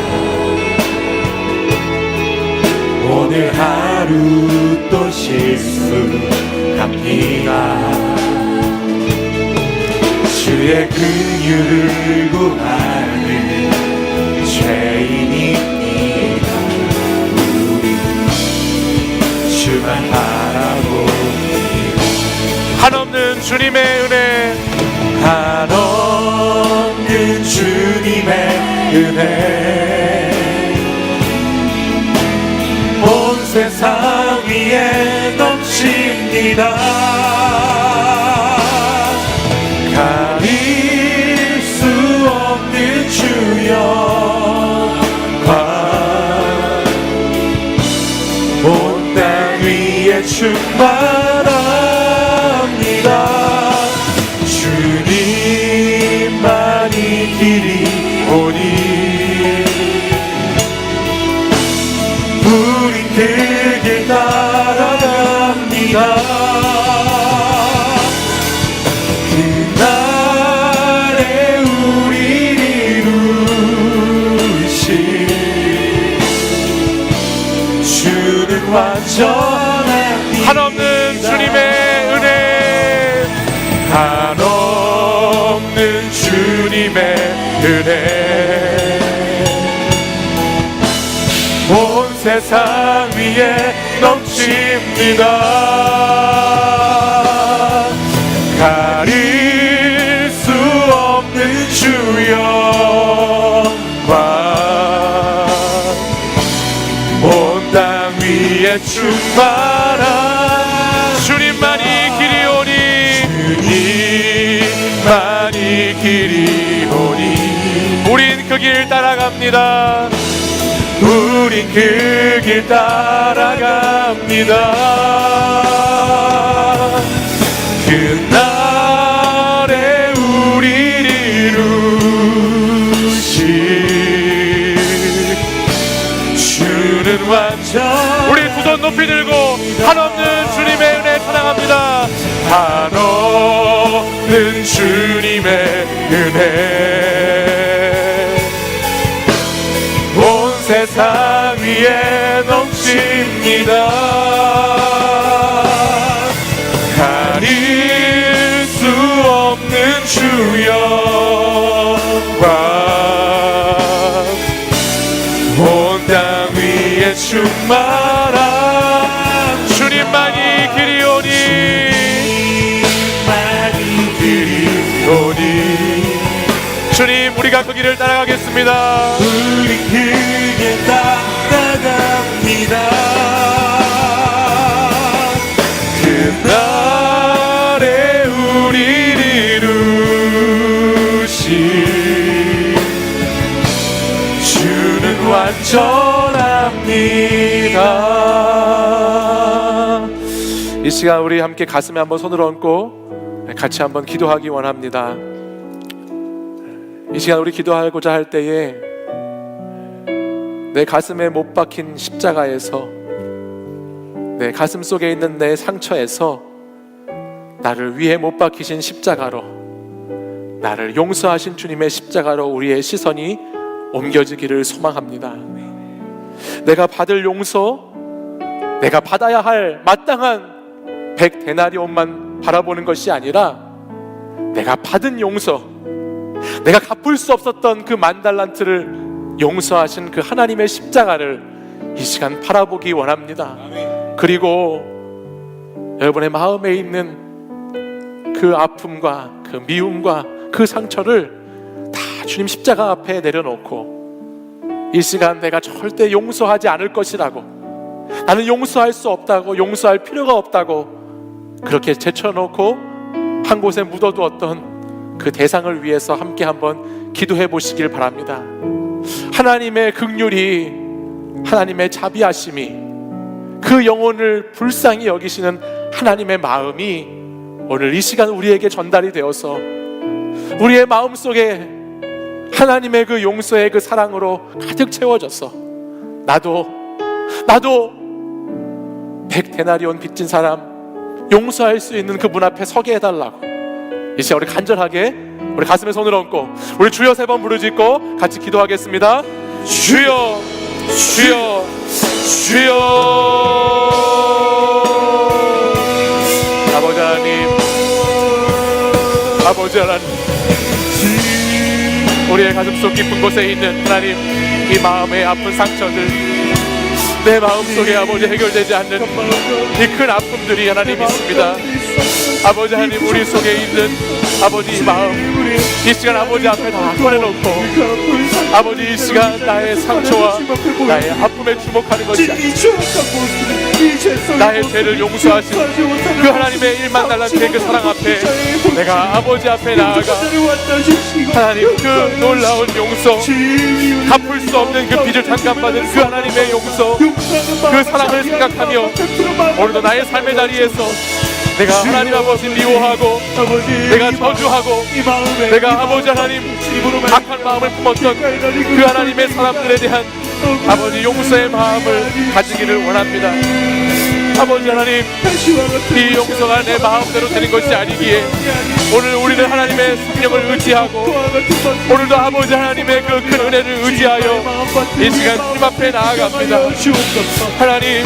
오늘 하루 또 실수합니다. 주의 긍휼을 구하는 죄인입니다. 우리 주만 바라봅니다. 한없는 주님의 은혜, 한없는 주님의 은혜 온 세상 위에 넘칩니다. 가릴 수 없는 주 영광 온 땅 위에 충만합니다. 주님만이 길이 오니 우린 그 길 따라갑니다. 그날에 우리를 이루신 주는 완전합니다. 한없는 주님의 은혜, 한없는 주님의 은혜 온 세상 위에 넘칩니다. 가릴 수 없는 주 영광 온 땅 위에 충만한 주님만이 길이 오니 주님만이 길이 오니 우린 그 길 따라갑니다. 우린 그 길 따라갑니다. 그날에 우리를 이루신 주는 완전 우리 두 손 높이 들고 한없는 주님의 은혜 찬양합니다. 한없는 주님의 은혜 온 세상 위에 넘칩니다. 가릴 수 없는 주 영광 온 땅 위에 충만한 주님만이 길이 오니 길이 오니 주님 우리가 그 길을 따라가겠습니다. 우리 그 길 따라갑니다. 그날에 우리를 이루신 주는 완전합니다. 이 시간 우리 함께 가슴에 한번 손을 얹고 같이 한번 기도하기 원합니다. 이 시간 우리 기도하고자 할 때에 내 가슴에 못 박힌 십자가에서, 내 가슴 속에 있는 내 상처에서 나를 위해 못 박히신 십자가로, 나를 용서하신 주님의 십자가로 우리의 시선이 옮겨지기를 소망합니다. 내가 받을 용서, 내가 받아야 할 마땅한 100데나리온만 바라보는 것이 아니라 내가 받은 용서, 내가 갚을 수 없었던 그 10,000달란트를 용서하신 그 하나님의 십자가를 이 시간 바라보기 원합니다. 그리고 여러분의 마음에 있는 그 아픔과 그 미움과 그 상처를 다 주님 십자가 앞에 내려놓고 이 시간 내가 절대 용서하지 않을 것이라고, 나는 용서할 수 없다고, 용서할 필요가 없다고 그렇게 제쳐놓고 한 곳에 묻어두었던 그 대상을 위해서 함께 한번 기도해 보시길 바랍니다. 하나님의 긍휼이, 하나님의 자비하심이, 그 영혼을 불쌍히 여기시는 하나님의 마음이 오늘 이 시간 우리에게 전달이 되어서 우리의 마음속에 하나님의 그 용서의 그 사랑으로 가득 채워져서 나도 100데나리온 빚진 사람 용서할 수 있는 그 문 앞에 서게 해달라고 이 시간 우리 간절하게 우리 가슴에 손을 얹고 우리 주여 3번 부르짖고 같이 기도하겠습니다. 주여, 주여, 주여. 아버지 하나님, 아버지 하나님, 우리의 가슴속 깊은 곳에 있는 하나님, 이 마음의 아픈 상처들, 내 마음속에 아버지 해결되지 않는 이 큰 아픔들이 하나님 있습니다. 아버지 하나님, 우리 속에 있는 아버지 이 마음 이 시간 아버지 앞에 다 꺼내놓고 아버지 이 시간 나의 상처와 나의 아픔에 주목하는 것이 아니라 나의 죄를 용서하신 그 하나님의 10,000달란트의 그 사랑 앞에 내가 아버지 앞에 나아가 하나님 그 놀라운 용서, 갚을 수 없는 그 빚을 탕감받은 그 하나님의 용서, 그 사랑을 생각하며 오늘도 나의 삶의 자리에서 내가 하나님 아버지 미워하고 내가 저주하고 내가 아버지 하나님 악한 마음을 품었던 그 하나님의 사람들에 대한 아버지 용서의 마음을 가지기를 원합니다. 아버지 하나님, 이 용서가 내 마음대로 되는 것이 아니기에 오늘 우리는 하나님의 성령을 의지하고 오늘도 아버지 하나님의 그 큰 은혜를 의지하여 이 시간 주님 앞에 나아갑니다. 하나님,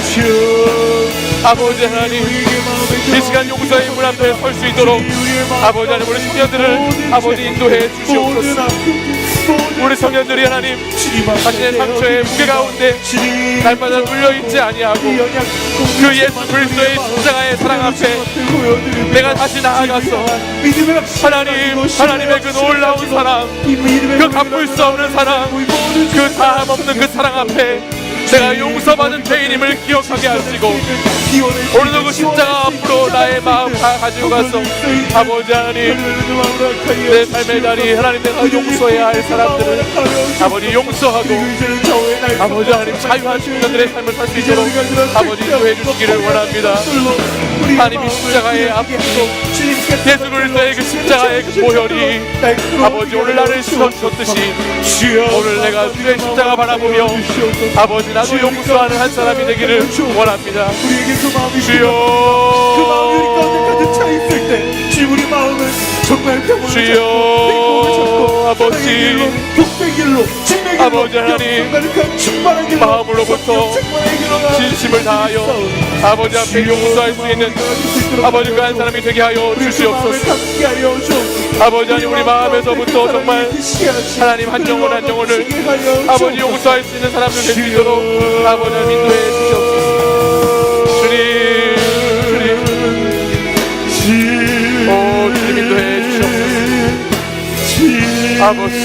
아버지 하나님, 이 시간 용서의 문 앞에 설 수 있도록 아버지 하나님 우리 청년들을 아버지 인도해 주시옵소서. 우리 청년들이 하나님 자신의 상처의 무게 가운데 날마다 눌려있지 아니하고 그 예수 그리스도의 십자가의 사랑 앞에 내가 다시 나아가서 하나님의 그 놀라운 사랑, 그 갚을 수 없는 사랑, 그 다함 없는 그 사랑 앞에 내가 용서받은 죄인임을 기억하게 하시고 오늘도 그 십자가 앞으로 나의 마음 다 가지고 가서 아버지 하나님 내 삶의 자리 하나님 내가 용서해야 할 사람들을 아버지 용서하고 아버지 하나님 자유한 청년들의 삶을 살 수 있도록 아버지 인도해 주시기를 원합니다. 하나님이 십자가의 앞으로 예수 그리스도의 그 십자가의 그 보혈이 아버지 오늘 나를 씻어주셨듯이 오늘 내가 주의 십자가 바라보며 아버지 나도 용서하는 한 사람이 되기를 원합니다. 주여, 그 마음이 우리 가운데 가득 차 있을 때 주님 우리 마음은 정말 평온을 주여, 아버지 아버지 하나님 마음으로부터 진심을 다하여 아버지 앞에 용서할 수 있는 아버지 그 한 사람이 되게 하여 주시옵소서. 아버지 하나님 우리 마음에서부터 정말 하나님 한 영혼 한 영혼을 아버지 용서할 수 있는 사람들 될 수 있도록 아버지 하나님 인도해 주시옵소서. 주님 오 주님 인도해 주시옵소서. 아버지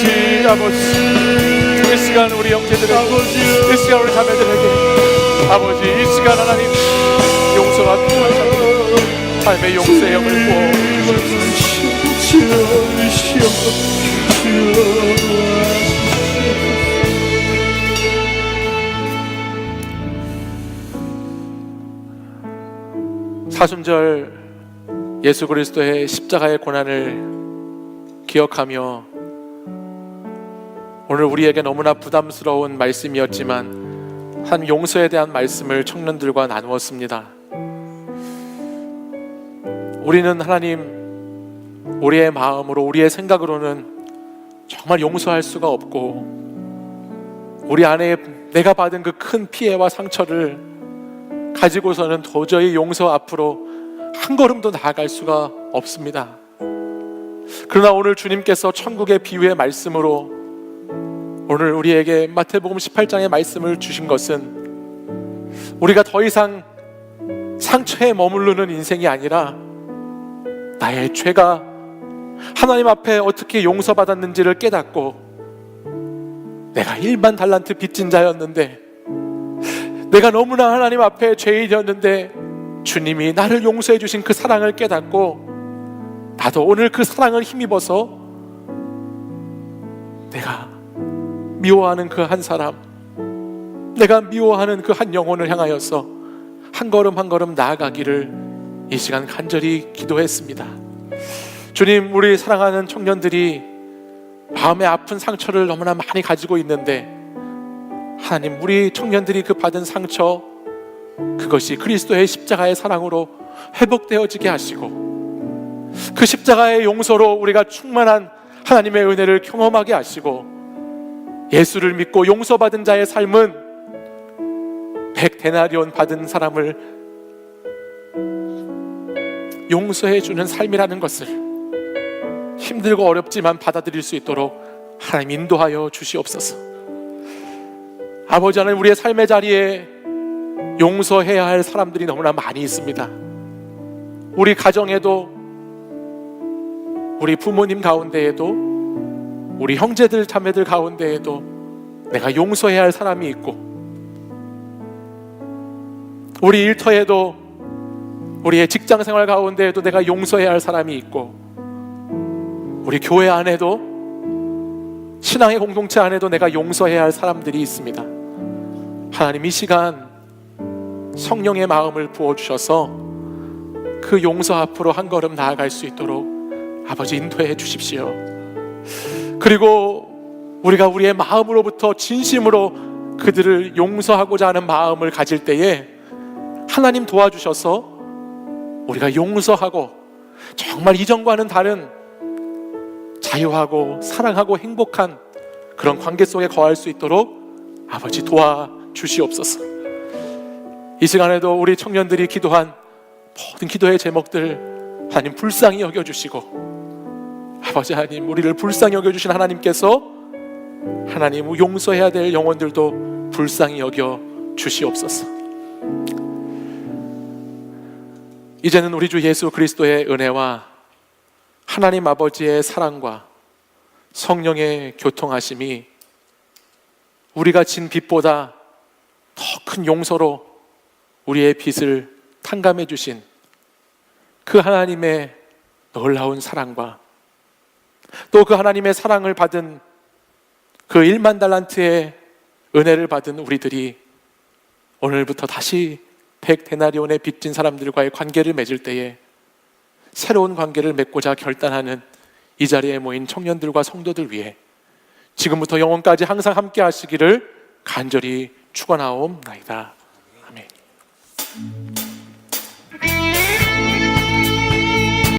이 시간 우리 형제들에게 이 시간 우리 자매들에게 아버지 이 시간 하나님 용서가 필요한 사람들 삶의 용서의 영을 부어 사순절 예수 그리스도의 십자가의 고난을 기억하며 오늘 우리에게 너무나 부담스러운 말씀이었지만 한 용서에 대한 말씀을 청년들과 나누었습니다. 우리는 하나님, 우리의 마음으로, 우리의 생각으로는 정말 용서할 수가 없고, 우리 안에 내가 받은 그 큰 피해와 상처를 가지고서는 도저히 용서 앞으로 한 걸음도 나아갈 수가 없습니다. 그러나 오늘 주님께서 천국의 비유의 말씀으로 오늘 우리에게 마태복음 18장의 말씀을 주신 것은, 우리가 더 이상 상처에 머무르는 인생이 아니라 나의 죄가 하나님 앞에 어떻게 용서받았는지를 깨닫고, 내가 1만 달란트 빚진 자였는데, 내가 너무나 하나님 앞에 죄인이었는데 주님이 나를 용서해 주신 그 사랑을 깨닫고, 나도 오늘 그 사랑을 힘입어서 내가 미워하는 그 한 사람, 내가 미워하는 그 한 영혼을 향하여서 한 걸음 한 걸음 나아가기를 이 시간 간절히 기도했습니다. 주님, 우리 사랑하는 청년들이 마음의 아픈 상처를 너무나 많이 가지고 있는데, 하나님, 우리 청년들이 그 받은 상처, 그것이 그리스도의 십자가의 사랑으로 회복되어지게 하시고, 그 십자가의 용서로 우리가 충만한 하나님의 은혜를 경험하게 하시고, 예수를 믿고 용서받은 자의 삶은 100데나리온 받은 사람을 용서해 주는 삶이라는 것을 힘들고 어렵지만 받아들일 수 있도록 하나님 인도하여 주시옵소서. 아버지 하나님, 우리의 삶의 자리에 용서해야 할 사람들이 너무나 많이 있습니다. 우리 가정에도, 우리 부모님 가운데에도, 우리 형제들 자매들 가운데에도 내가 용서해야 할 사람이 있고, 우리 일터에도, 우리의 직장생활 가운데에도 내가 용서해야 할 사람이 있고, 우리 교회 안에도, 신앙의 공동체 안에도 내가 용서해야 할 사람들이 있습니다. 하나님, 이 시간 성령의 마음을 부어주셔서 그 용서 앞으로 한 걸음 나아갈 수 있도록 아버지 인도해 주십시오. 그리고 우리가 우리의 마음으로부터 진심으로 그들을 용서하고자 하는 마음을 가질 때에 하나님 도와주셔서 우리가 용서하고 정말 이전과는 다른 자유하고 사랑하고 행복한 그런 관계 속에 거할 수 있도록 아버지 도와주시옵소서. 이 시간에도 우리 청년들이 기도한 모든 기도의 제목들 하나님 불쌍히 여겨주시고, 아버지 하나님, 우리를 불쌍히 여겨주신 하나님께서 하나님 용서해야 될 영혼들도 불쌍히 여겨주시옵소서. 이제는 우리 주 예수 그리스도의 은혜와 하나님 아버지의 사랑과 성령의 교통하심이 우리가 진 빚보다 더 큰 용서로 우리의 빚을 탕감해 주신 그 하나님의 놀라운 사랑과 또 그 하나님의 사랑을 받은 그 1만 달란트의 은혜를 받은 우리들이 오늘부터 다시 100데나리온의 빚진 사람들과의 관계를 맺을 때에 새로운 관계를 맺고자 결단하는 이 자리에 모인 청년들과 성도들 위해 지금부터 영원까지 항상 함께 하시기를 간절히 축원하옵나이다.